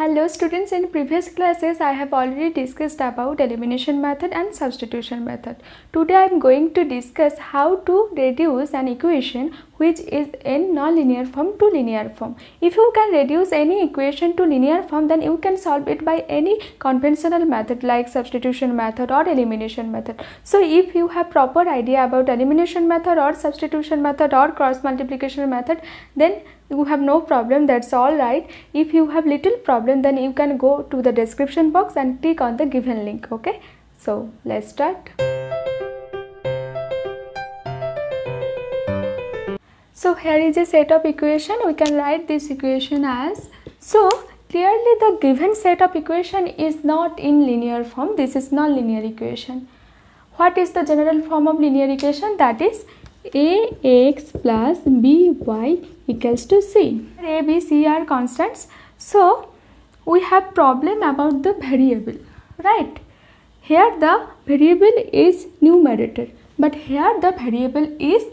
Hello students, in previous classes I have already discussed about elimination method and substitution method. Today I am going to discuss how to reduce an equation which is in non-linear form to linear form. If you can reduce any equation to linear form, then you can solve it by any conventional method like substitution method or elimination method. So if you have proper idea about elimination method or substitution method or cross multiplication method, then you have no problem, that's all right. If you have little problem, then you can go to the description box and click on the given link. Okay, so let's start. So here is a set of equation. We can write this equation as, so clearly the given set of equation is not in linear form. This is non-linear equation. What is the general form of linear equation? That is ax plus by equals to c. A, b, c are constants. So we have problem about the variable, right? Here the variable is numerator, but here the variable is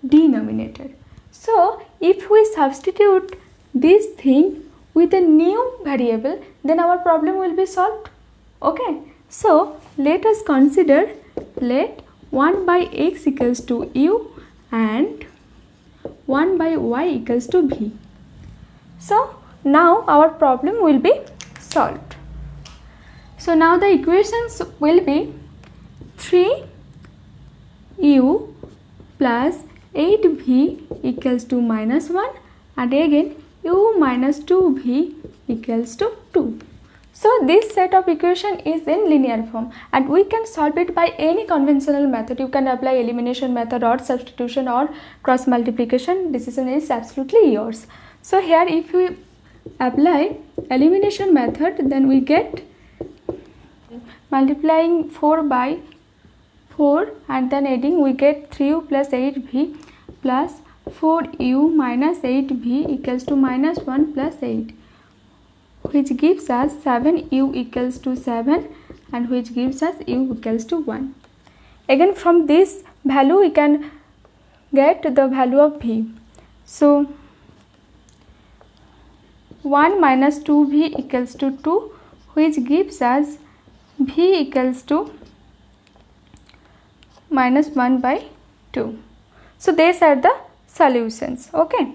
denominator. So if we substitute this thing with a new variable, then our problem will be solved. Okay, so let us consider, let 1 by x equals to u and 1 by y equals to v. So now our problem will be solved. So now the equations will be 3u plus 8v equals to minus 1 and again u minus 2v equals to 2. So this set of equation is in linear form and we can solve it by any conventional method. You can apply elimination method or substitution or cross multiplication. Decision is absolutely yours. So here if we apply elimination method, then we get multiplying 4 by 4 and then adding, we get 3u plus 8v plus 4u minus 8v equals to minus 1 plus 8, which gives us 7u equals to 7 and which gives us u equals to 1. Again from this value we can get the value of v. So 1 minus 2v equals to 2, which gives us v equals to minus 1 by 2. So these are the solutions. Okay,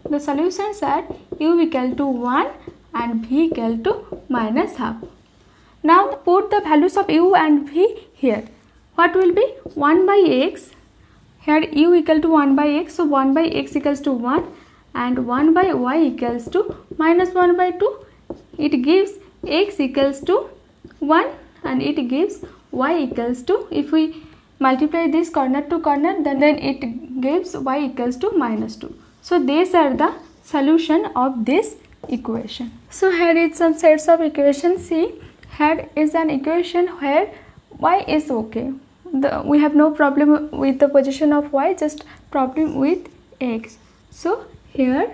the solutions are u equal to 1 and v equal to minus half. Now put the values of u and v here. What will be 1 by x? Here u equal to 1 by x, so 1 by x equals to 1 and 1 by y equals to minus 1 by 2. It gives x equals to 1 and it gives y equals to, if we multiply this corner to corner, then it gives y equals to minus 2. So these are the solution of this equation. So here is some sets of equations. See, here is an equation where y is okay. We have no problem with the position of y, just problem with x. So here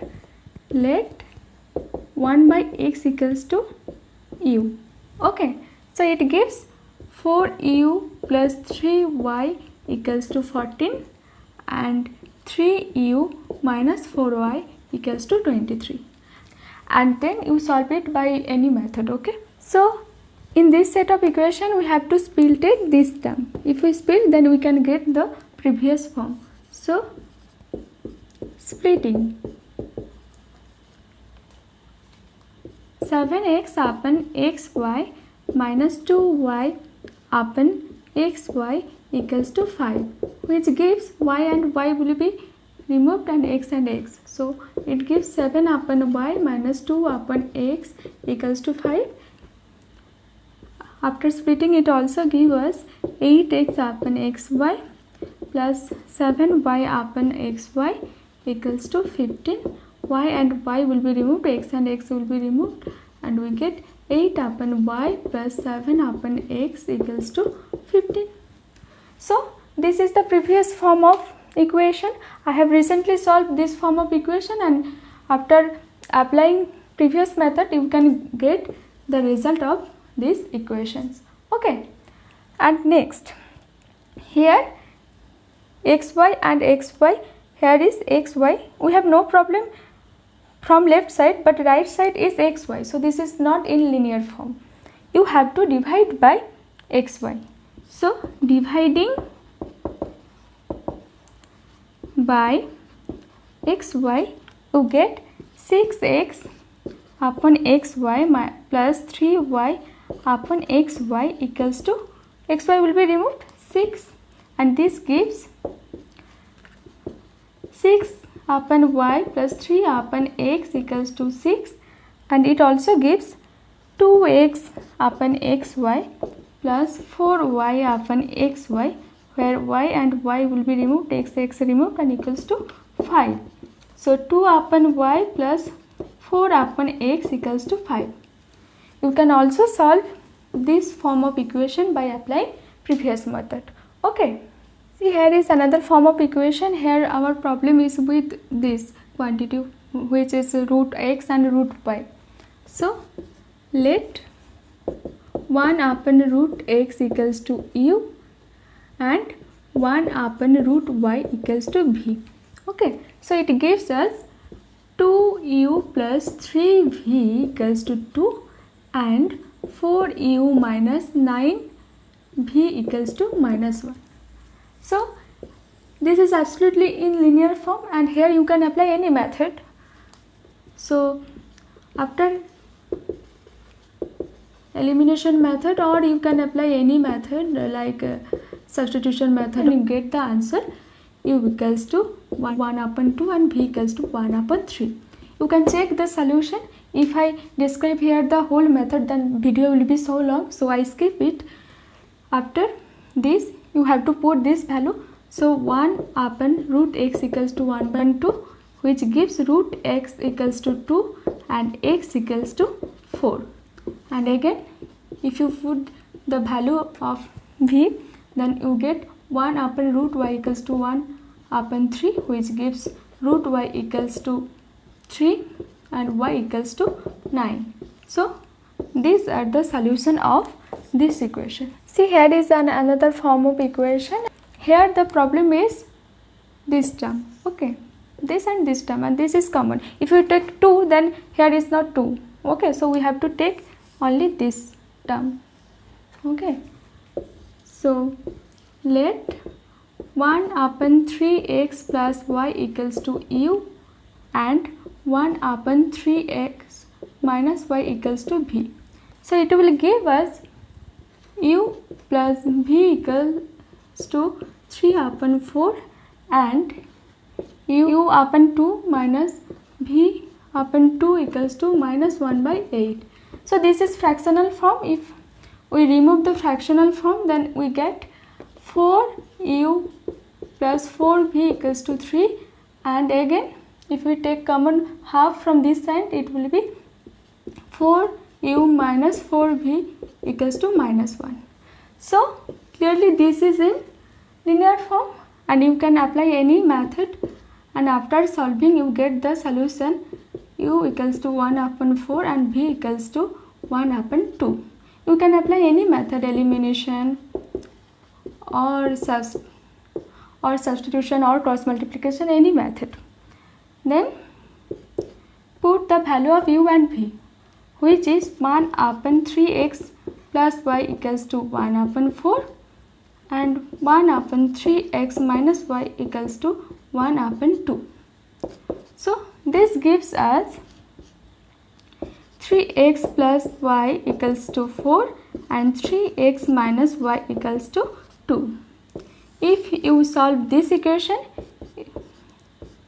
let 1 by x equals to u. Okay, so it gives 4u plus 3y equals to 14 and 3u minus 4y equals to 23, and then you solve it by any method. Okay, so in this set of equation we have to split it this term. If we split, then we can get the previous form. So splitting 7x upon xy minus 2y upon xy equals to 5, which gives y and y will be removed and x and x. So it gives 7 upon y minus 2 upon x equals to 5. After splitting, it also gives us 8x upon xy plus 7y upon xy equals to 15. Y and y will be removed, x and x will be removed, and we get 8 upon y plus 7 upon x equals to 15. So this is the previous form of equation. I have recently solved this form of equation, and after applying previous method you can get the result of these equations. Okay, and next here xy and xy, here is xy. We have no problem from left side, but right side is xy, so this is not in linear form. You have to divide by xy. So dividing by xy, you get 6x upon xy plus 3y upon xy equals to, xy will be removed, 6, and this gives 6 upon y plus 3 upon x equals to 6, and it also gives 2x upon xy plus 4y upon xy, where y and y will be removed, x removed, and equals to 5. So 2 upon y plus 4 upon x equals to 5. You can also solve this form of equation by applying previous method. Okay. See, here is another form of equation. Here our problem is with this quantity, which is root x and root y. So let 1 upon root x equals to u and 1 upon root y equals to v. Okay, so it gives us 2u plus 3v equals to 2 and 4u minus 9v equals to minus 1. So this is absolutely in linear form, and here you can apply any method. So after elimination method, or you can apply any method like substitution method, you get the answer u equals to 1 upon 2 and v equals to 1 upon 3. You can check the solution. If I describe here the whole method, then video will be so long, so I skip it. After this, you have to put this value. So 1 upon root x equals to 1 by 2, which gives root x equals to 2 and x equals to 4. And again, if you put the value of v, then you get 1 upon root y equals to 1 upon 3, which gives root y equals to 3 and y equals to 9. So these are the solution of this equation. See, here is another form of equation. Here the problem is this term, okay, this and this term, and this is common. If you take 2, then here is not 2, okay, so we have to take only this term. Okay, so let 1 upon 3x plus y equals to u and 1 upon 3x minus y equals to v. So it will give us u plus v equals to 3 upon 4 and u upon 2 minus v upon 2 equals to minus 1 by 8. So this is fractional form. If we remove the fractional form, then we get 4u plus 4v equals to 3, and again if we take common half from this side, it will be 4u minus 4v equals to minus 1. So clearly this is in linear form, and you can apply any method, and after solving you get the solution u equals to 1 upon 4 and v equals to 1 upon 2. You can apply any method, elimination or substitution or cross multiplication, any method. Then put the value of u and v, which is 1 upon 3x plus y equals to 1 upon 4 and 1 upon 3x minus y equals to 1 upon 2. So this gives us 3x plus y equals to 4 and 3x minus y equals to 2. If you solve this equation,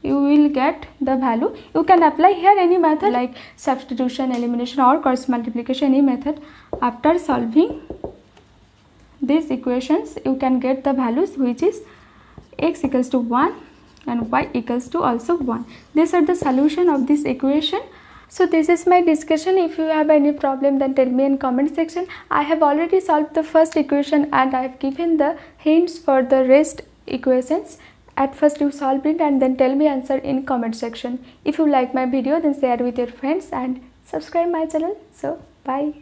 you will get the value. You can apply here any method like substitution, elimination or cross multiplication, any method. After solving these equations, you can get the values, which is x equals to 1 and y equals to also 1. These are the solution of this equation. So this is my discussion. If you have any problem, then tell me in comment section. I have already solved the first equation and I have given the hints for the rest equations. At first you solve it and then tell me answer in comment section. If you like my video, then share with your friends and subscribe my channel. So bye.